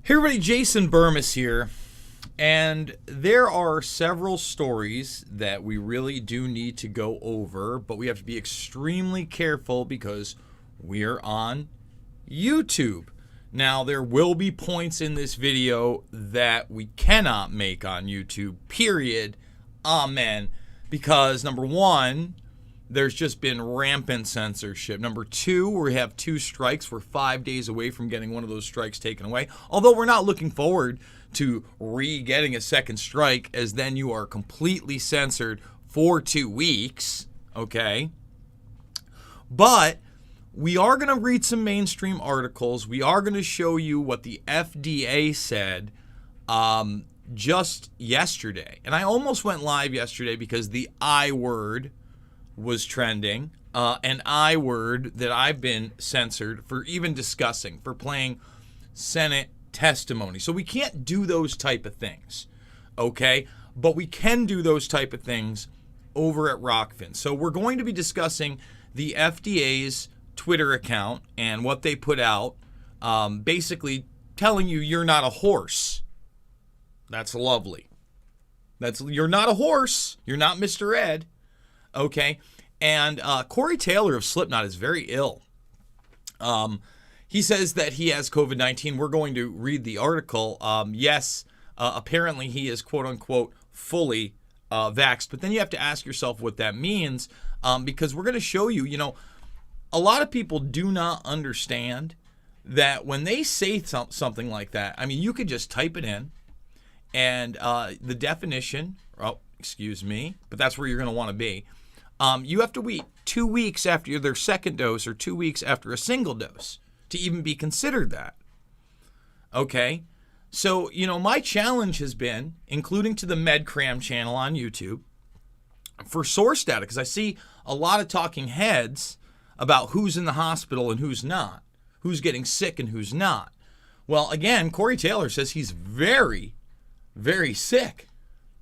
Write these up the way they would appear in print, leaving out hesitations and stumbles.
Hey everybody, Jason Burmis here, and there are several stories that we really do need to go over, but we have to be extremely careful because we're on YouTube. Now, there will be points in this video that we cannot make on YouTube, period, amen, because number one, there's just been rampant censorship. Number two, we have 2 strikes. We're 5 days away from getting one of those strikes taken away. Although we're not looking forward to getting a second strike, as then you are completely censored for 2 weeks, okay? But we are going to read some mainstream articles. We are going to show you what the FDA said just yesterday. And I almost went live yesterday because the I word was trending, an I word that I've been censored for even discussing, for playing Senate testimony. So we can't do those type of things, okay? But we can do those type of things over at Rockfin. So we're going to be discussing the FDA's Twitter account and what they put out, basically telling you you're not a horse. That's lovely. You're not a horse. You're not Mr. Ed. Okay, and Corey Taylor of Slipknot is very ill. He says that he has COVID-19. We're going to read the article. Yes, apparently he is quote-unquote fully vaxxed, but then you have to ask yourself what that means, because we're going to show you, a lot of people do not understand that when they say something like that, I mean, you could just type it in, and the definition, excuse me, but that's where you're going to want to be. You have to wait 2 weeks after their second dose or 2 weeks after a single dose to even be considered that. Okay? So, my challenge has been, including to the MedCram channel on YouTube, for source data, because I see a lot of talking heads about who's in the hospital and who's not, who's getting sick and who's not. Well, again, Corey Taylor says he's very, very sick.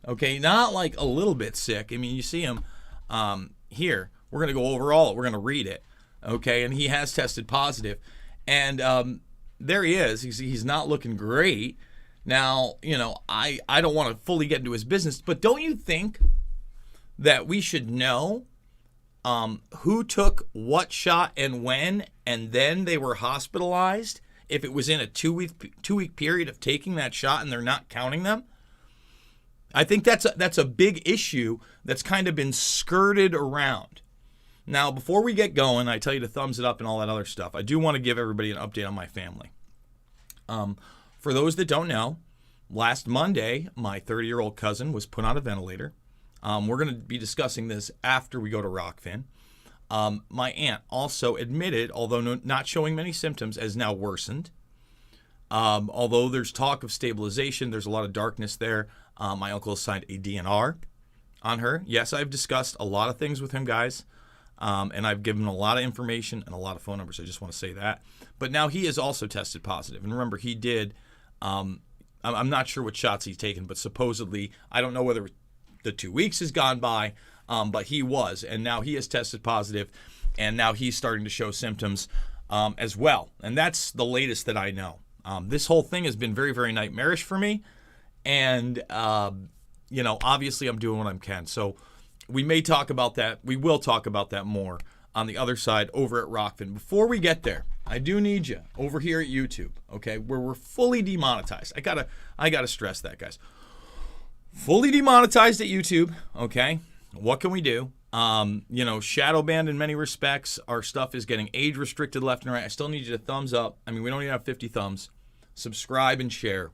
Okay? Not like a little bit sick. I mean, you see him here. We're going to go over all it. We're going to read it. Okay, and he has tested positive. And there he is. He's not looking great. Now, I don't want to fully get into his business, but don't you think that we should know who took what shot and when, and then they were hospitalized if it was in a 2-week period of taking that shot and they're not counting them? I think that's a big issue that's kind of been skirted around. Now, before we get going, I tell you to thumbs it up and all that other stuff. I do want to give everybody an update on my family. For those that don't know, last Monday, my 30-year-old cousin was put on a ventilator. We're going to be discussing this after we go to Rockfin. My aunt also admitted, although not showing many symptoms, has now worsened. Although there's talk of stabilization, there's a lot of darkness there. My uncle has signed a DNR on her. Yes, I've discussed a lot of things with him, guys, and I've given him a lot of information and a lot of phone numbers. I just want to say that. But now he is also tested positive. And remember, he did, I'm not sure what shots he's taken, but supposedly, I don't know whether the 2 weeks has gone by, but he was. And now he has tested positive, and now he's starting to show symptoms as well. And that's the latest that I know. This whole thing has been very, very nightmarish for me. And, obviously I'm doing what I can. So we may talk about that. We will talk about that more on the other side over at Rockfin. Before we get there, I do need you over here at YouTube, okay, where we're fully demonetized. I gotta stress that, guys. Fully demonetized at YouTube, okay? What can we do? Shadow banned in many respects. Our stuff is getting age restricted left and right. I still need you to thumbs up. I mean, we don't even have 50 thumbs. Subscribe and share.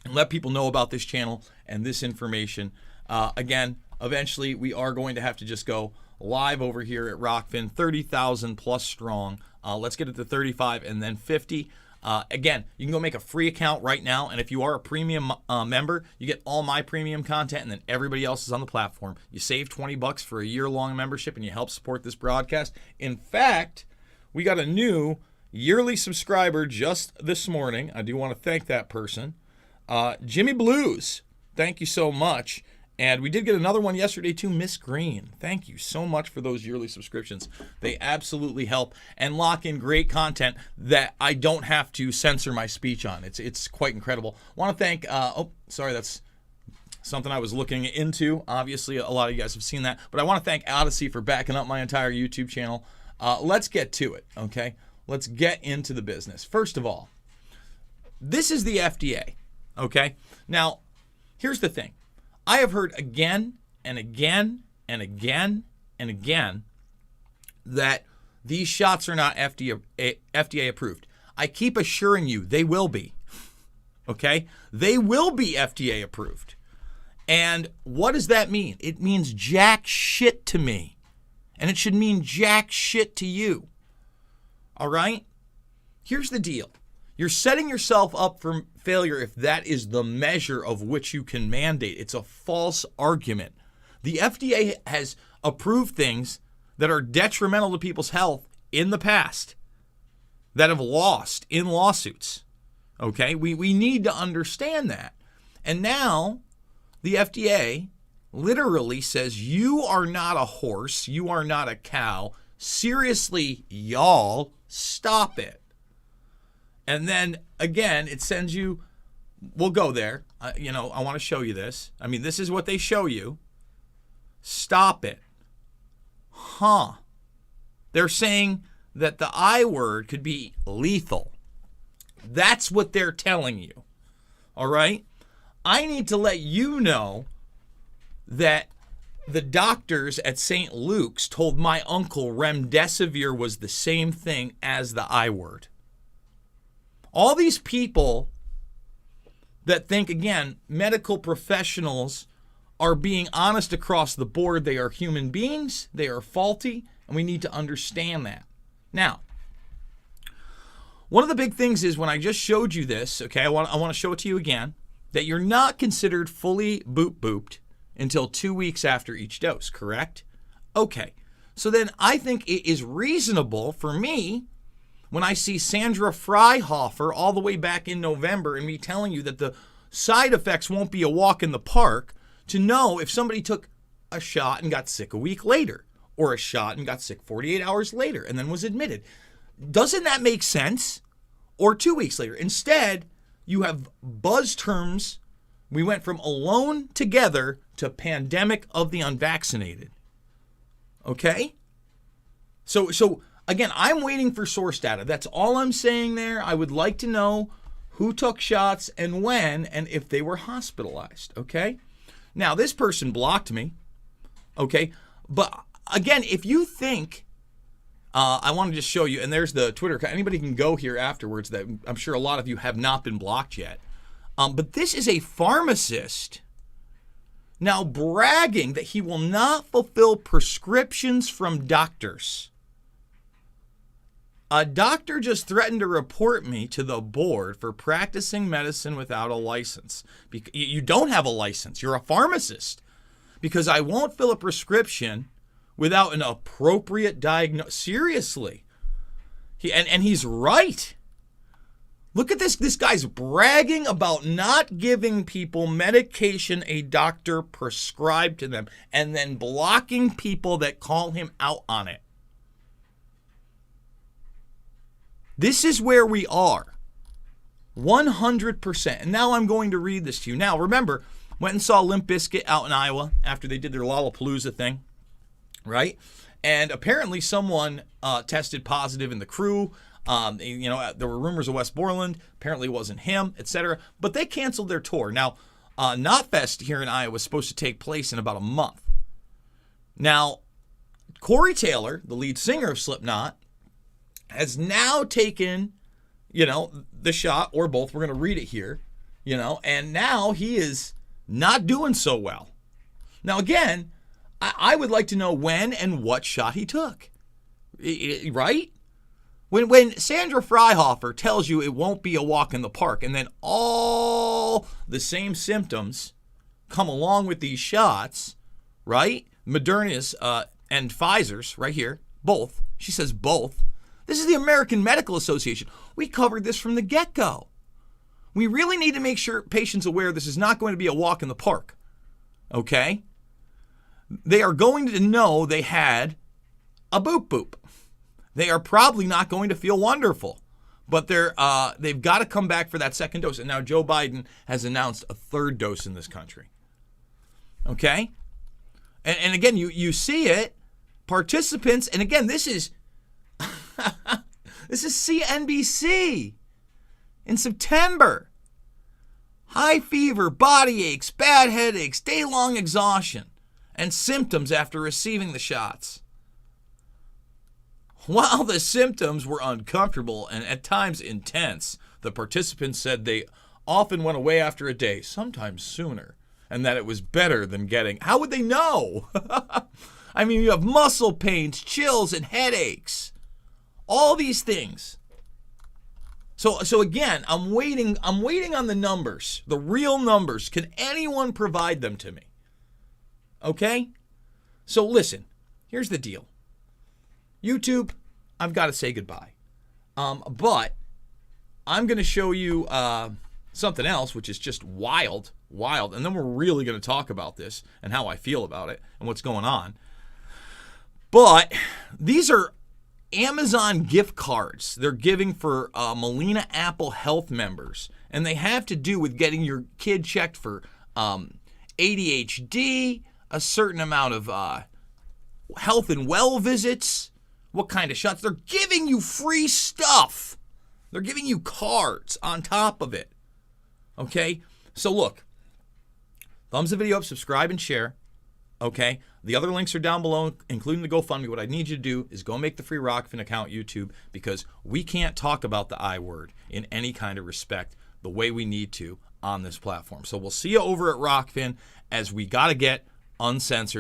And let people know about this channel and this information. Again, eventually we are going to have to just go live over here at Rockfin, 30,000 plus strong. Let's get it to 35 and then 50. Again, you can go make a free account right now, and if you are a premium member, you get all my premium content, and then everybody else is on the platform. You save $20 for a year-long membership, and you help support this broadcast. In fact, we got a new yearly subscriber just this morning. I do want to thank that person. Jimmy Blues, thank you so much. And we did get another one yesterday too, Miss Green. Thank you so much for those yearly subscriptions. They absolutely help and lock in great content that I don't have to censor my speech on. It's quite incredible. Want to thank, that's something I was looking into. Obviously, a lot of you guys have seen that. But I want to thank Odyssey for backing up my entire YouTube channel. Let's get to it, okay? Let's get into the business. First of all, this is the FDA, okay? Now, here's the thing. I have heard again and again and again and again that these shots are not FDA approved. I keep assuring you they will be, okay? They will be FDA approved. And what does that mean? It means jack shit to me. And it should mean jack shit to you. All right? Here's the deal. You're setting yourself up for failure if that is the measure of which you can mandate. It's a false argument. The FDA has approved things that are detrimental to people's health in the past that have lost in lawsuits. Okay? We need to understand that. And now the FDA literally says, you are not a horse, you are not a cow. Seriously, y'all, stop it. And then, again, it sends you, we'll go there. I want to show you this. I mean, this is what they show you. Stop it. Huh. They're saying that the I word could be lethal. That's what they're telling you. All right? I need to let you know that the doctors at St. Luke's told my uncle remdesivir was the same thing as the I word. All these people that think, again, medical professionals are being honest across the board. They are human beings. They are faulty, and we need to understand that. Now, one of the big things is when I just showed you this, okay, I want to show it to you again, that you're not considered fully booped until 2 weeks after each dose, correct? Okay, so then I think it is reasonable for me when I see Sandra Freihofer all the way back in November and me telling you that the side effects won't be a walk in the park, to know if somebody took a shot and got sick a week later, or a shot and got sick 48 hours later and then was admitted. Doesn't that make sense? Or 2 weeks later. Instead, you have buzz terms. We went from alone together to pandemic of the unvaccinated. Okay? So again, I'm waiting for source data. That's all I'm saying there. I would like to know who took shots and when, and if they were hospitalized, okay? Now, this person blocked me, okay? But again, if you think, I want to just show you, and there's the Twitter account. Anybody can go here afterwards. That I'm sure a lot of you have not been blocked yet. But this is a pharmacist now bragging that he will not fulfill prescriptions from doctors. A doctor just threatened to report me to the board for practicing medicine without a license. You don't have a license. You're a pharmacist. Because I won't fill a prescription without an appropriate diagnosis. Seriously. And he's right. Look at this. This guy's bragging about not giving people medication a doctor prescribed to them and then blocking people that call him out on it. This is where we are. 100%. And now I'm going to read this to you. Now, remember, went and saw Limp Bizkit out in Iowa after they did their Lollapalooza thing, right? And apparently someone tested positive in the crew. There were rumors of West Borland. Apparently it wasn't him, etc. But they canceled their tour. Now, Knotfest here in Iowa was supposed to take place in about a month. Now, Corey Taylor, the lead singer of Slipknot, has now taken, the shot, or both. We're going to read it here, and now he is not doing so well. Now, again, I would like to know when and what shot he took, right? When Sandra Freihofer tells you it won't be a walk in the park, and then all the same symptoms come along with these shots, right? Moderna's and Pfizer's right here, both. She says both. This is the American Medical Association. We covered this from the get-go. We really need to make sure patients are aware this is not going to be a walk in the park. okay, they are going to know they had a boop boop. They are probably not going to feel wonderful, but they've got to come back for that second dose. And now Joe Biden has announced a third dose in this country. Okay? And again, you see it, participants, and again, this is this is CNBC in September. High fever, body aches, bad headaches, day-long exhaustion, and symptoms after receiving the shots. While the symptoms were uncomfortable and at times intense, the participants said they often went away after a day, sometimes sooner, and that it was better than getting. How would they know? I mean, you have muscle pains, chills, and headaches. All these things. So again, I'm waiting on the numbers, the real numbers. Can anyone provide them to me? Okay? So listen, here's the deal. YouTube, I've got to say goodbye. But I'm going to show you something else, which is just wild. And then we're really going to talk about this and how I feel about it and what's going on. But these are Amazon gift cards they're giving for Molina Apple Health members. And they have to do with getting your kid checked for ADHD, a certain amount of health and well visits, what kind of shots. They're giving you free stuff. They're giving you cards on top of it. Okay? So look, thumbs the video up, subscribe, and share. Okay? The other links are down below, including the GoFundMe. What I need you to do is go make the free Rockfin account YouTube, because we can't talk about the I word in any kind of respect the way we need to on this platform. So we'll see you over at Rockfin, as we got to get uncensored.